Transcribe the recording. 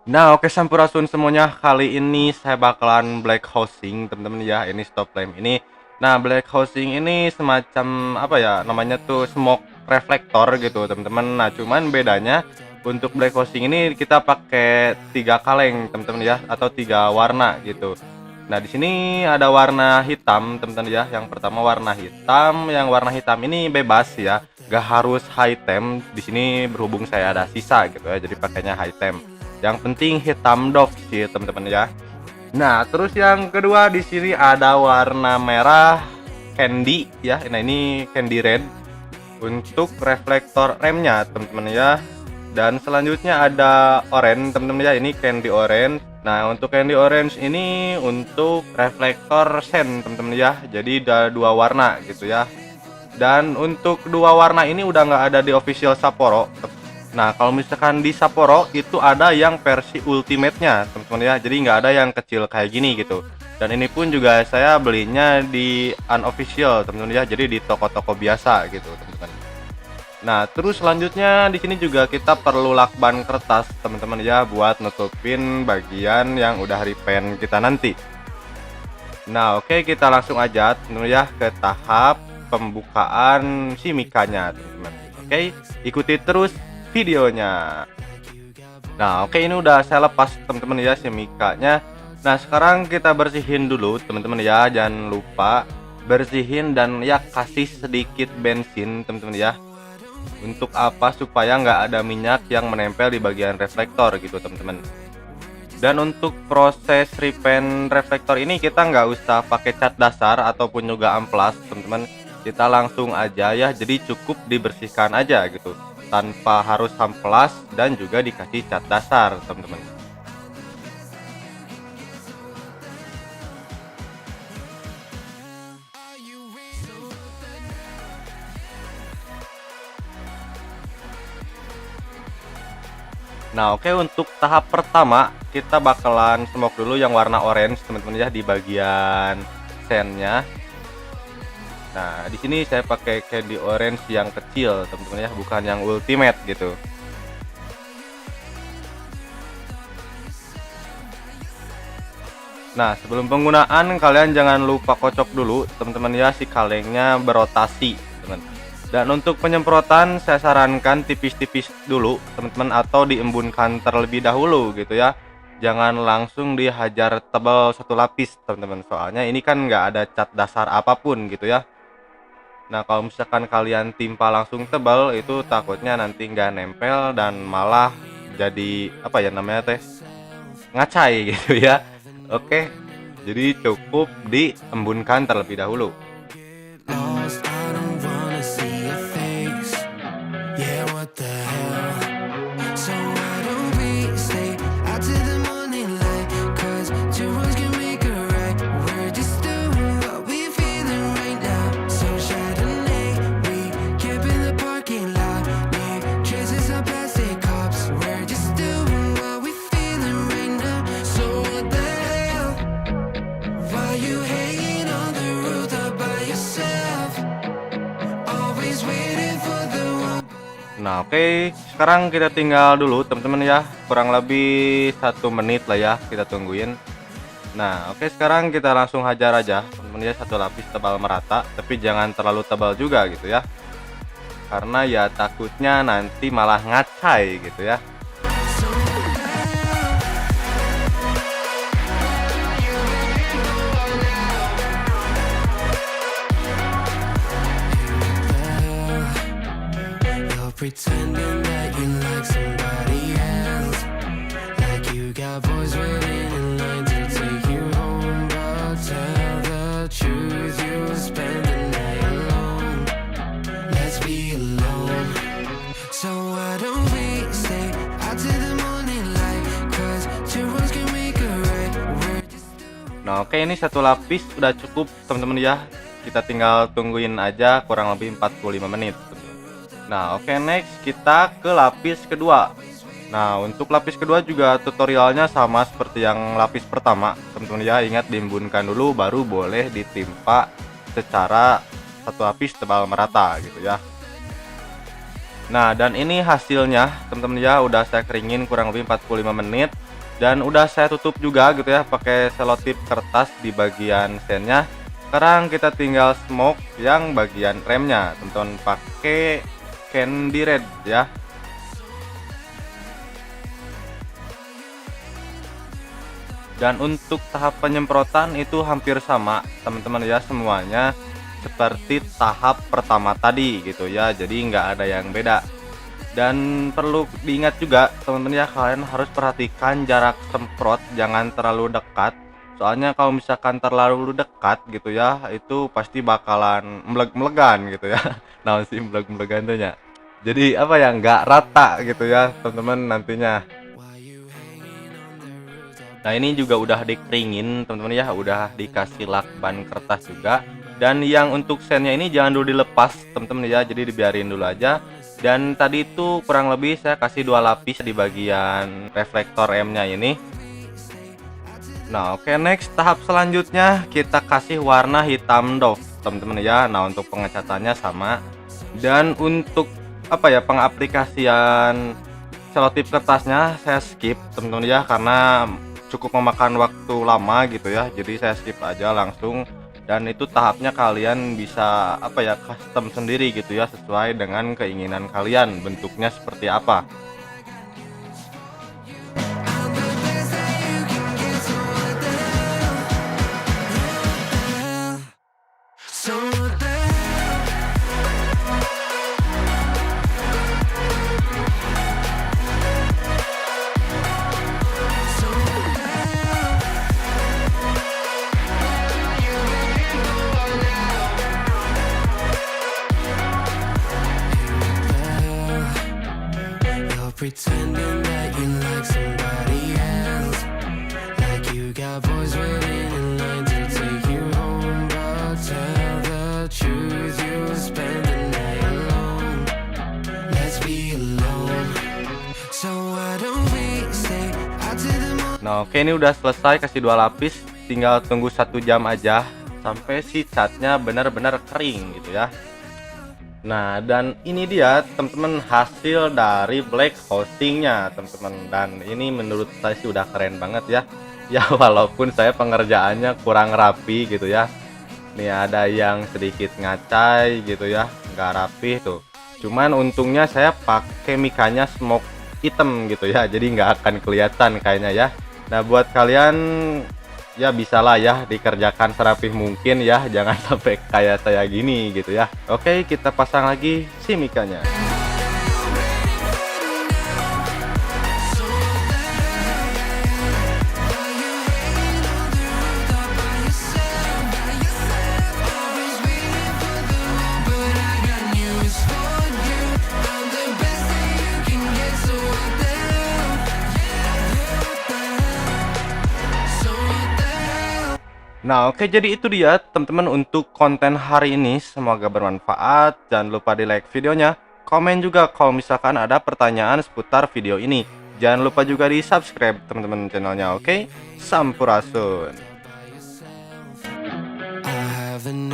Nah, oke sampurasun semuanya. Kali ini saya bakalan black housing, teman-teman ya. Ini stop lamp ini. Nah, black housing ini semacam apa ya? Namanya tuh smoke reflector gitu, teman-teman. Nah, cuman bedanya untuk black housing ini kita pakai 3 kaleng, teman-teman ya, atau 3 warna gitu. Nah, di sini ada warna hitam, teman-teman ya. Yang pertama warna hitam, yang warna hitam ini bebas ya. Gak harus high temp. Di sini berhubung saya ada sisa gitu ya, jadi pakainya high temp. Yang penting hitam doff sih teman-teman ya. Nah, terus yang kedua di sini ada warna merah candy ya. Nah, ini candy red untuk reflektor remnya teman-teman ya. Dan selanjutnya ada orange teman-teman ya. Ini candy orange. Nah, untuk candy orange ini untuk reflektor sen teman-teman ya. Jadi ada 2 warna gitu ya. Dan untuk 2 warna ini udah nggak ada di official Sapporo. Nah, kalau misalkan di Sapporo itu ada yang versi ultimate-nya, teman-teman ya. Jadi nggak ada yang kecil kayak gini gitu. Dan ini pun juga saya belinya di unofficial, teman-teman ya. Jadi di toko-toko biasa gitu, teman-teman. Nah, terus selanjutnya di sini juga kita perlu lakban kertas, teman-teman ya, buat nutupin bagian yang udah repaint kita nanti. Nah, oke, kita langsung aja teman-teman ya ke tahap pembukaan si mikanya, teman-teman. Oke, ikuti terus videonya. Nah, oke, ini udah saya lepas teman-teman ya si mikanya. Nah, sekarang kita bersihin dulu teman-teman ya. Jangan lupa bersihin dan ya kasih sedikit bensin teman-teman ya. Untuk apa? Supaya nggak ada minyak yang menempel di bagian reflektor gitu teman-teman. Dan untuk proses repaint reflektor ini kita nggak usah pakai cat dasar ataupun juga amplas teman-teman. Kita langsung aja ya, jadi cukup dibersihkan aja gitu tanpa harus amplas dan juga dikasih cat dasar teman-teman. Nah, oke, untuk tahap pertama kita bakalan smoke dulu yang warna orange teman-teman ya di bagian sennya. Nah, di sini saya pakai candy orange yang kecil teman-teman ya, bukan yang ultimate gitu. Nah, sebelum penggunaan kalian jangan lupa kocok dulu teman-teman ya si kalengnya berotasi teman. Dan untuk penyemprotan saya sarankan tipis-tipis dulu teman-teman atau diembunkan terlebih dahulu gitu ya. Jangan langsung dihajar tebal 1 lapis teman-teman, soalnya ini kan nggak ada cat dasar apapun gitu ya. Nah, kalau misalkan kalian timpa langsung tebal itu takutnya nanti nggak nempel dan malah jadi apa ya namanya teh, ngacai gitu ya. Oke, jadi cukup diembunkan terlebih dahulu. Lost, I don't wanna see your face. Yeah, what the hell? So why don't we stay out to the morning light? 'Cause two wrongs can make a right. We're just doing what we feeling right now. So Chardonnay, we camp in the parking lot. Leave traces of plastic cups. We're just doing what we feeling right now. So what the hell? Why you hanging on the rooftop by yourself? Always waiting for the one. Nah, oke, sekarang kita tinggal dulu teman-teman ya, kurang lebih 1 menit lah ya kita tungguin. Nah, oke, sekarang kita langsung hajar aja teman-teman ya, 1 lapis tebal merata, tapi jangan terlalu tebal juga gitu ya, karena ya takutnya nanti malah ngacai gitu ya. You're pretending that you like somebody else, like you got boys waiting in line to take you home. But tell the truth, you spend the night alone. Let's be alone. So why don't we stay out to the morning light? 'Cause two wrongs can make a right. We're just Nah, oke, ini 1 lapis udah cukup teman-teman ya. Kita tinggal tungguin aja kurang lebih 45 menit. Nah, oke, next kita ke lapis kedua. Nah, untuk lapis kedua juga tutorialnya sama seperti yang lapis pertama, teman-teman ya. Ingat diembunkan dulu baru boleh ditimpa secara 1 lapis tebal merata gitu ya. Nah, dan ini hasilnya teman-teman ya, udah saya keringin kurang lebih 45 menit. Dan udah saya tutup juga gitu ya pakai selotip kertas di bagian sennya. Sekarang kita tinggal smoke yang bagian remnya, teman-teman, pakai candy red ya. Dan untuk tahap penyemprotan itu hampir sama teman-teman ya, semuanya seperti tahap pertama tadi gitu ya, jadi nggak ada yang beda. Dan perlu diingat juga teman-teman ya, kalian harus perhatikan jarak semprot, jangan terlalu dekat. Soalnya kalau misalkan terlalu dekat gitu ya, itu pasti bakalan meleg-melegan gitu ya. Nah, sih meleg-melegan tuh ya. Jadi apa ya, nggak rata gitu ya teman-teman nantinya. Nah, ini juga udah dikeringin teman-teman ya, udah dikasih lakban kertas juga. Dan yang untuk sennya ini jangan dulu dilepas teman-teman ya, jadi dibiarin dulu aja. Dan tadi itu kurang lebih saya kasih 2 lapis di bagian reflektor M-nya ini. Nah, oke, next tahap selanjutnya kita kasih warna hitam doff teman-teman ya. Nah, untuk pengecatannya sama. Dan untuk apa ya, pengaplikasian selotip kertasnya saya skip teman-teman ya, karena cukup memakan waktu lama gitu ya, jadi saya skip aja langsung. Dan itu tahapnya kalian bisa apa ya, custom sendiri gitu ya, sesuai dengan keinginan kalian bentuknya seperti apa. So what the You're pretending that you like somebody else, like you got boys waiting in line to take you home, but tell the truth, you'll spend the night alone. Let's be alone. So why don't we stay out to the moon? Nah, oke, ini udah selesai kasih 2 lapis, tinggal tunggu 1 jam aja sampai si catnya benar-benar kering gitu ya. Nah, dan ini dia teman-teman hasil dari black housingnya teman-teman, dan ini menurut saya sih udah keren banget ya. Ya walaupun saya pengerjaannya kurang rapi gitu ya, nih ada yang sedikit ngacai gitu ya, nggak rapi tuh. Cuman untungnya saya pakai mikanya smoke hitam gitu ya, jadi nggak akan kelihatan kayaknya ya. Nah, buat kalian ya bisalah ya dikerjakan serapih mungkin ya, jangan sampai kayak saya gini gitu ya. Oke, kita pasang lagi si mikanya. Nah, oke, jadi itu dia teman-teman untuk konten hari ini, semoga bermanfaat. Jangan lupa di like videonya, komen juga kalau misalkan ada pertanyaan seputar video ini. Jangan lupa juga di subscribe teman-teman channelnya, oke? Sampurasun. I have an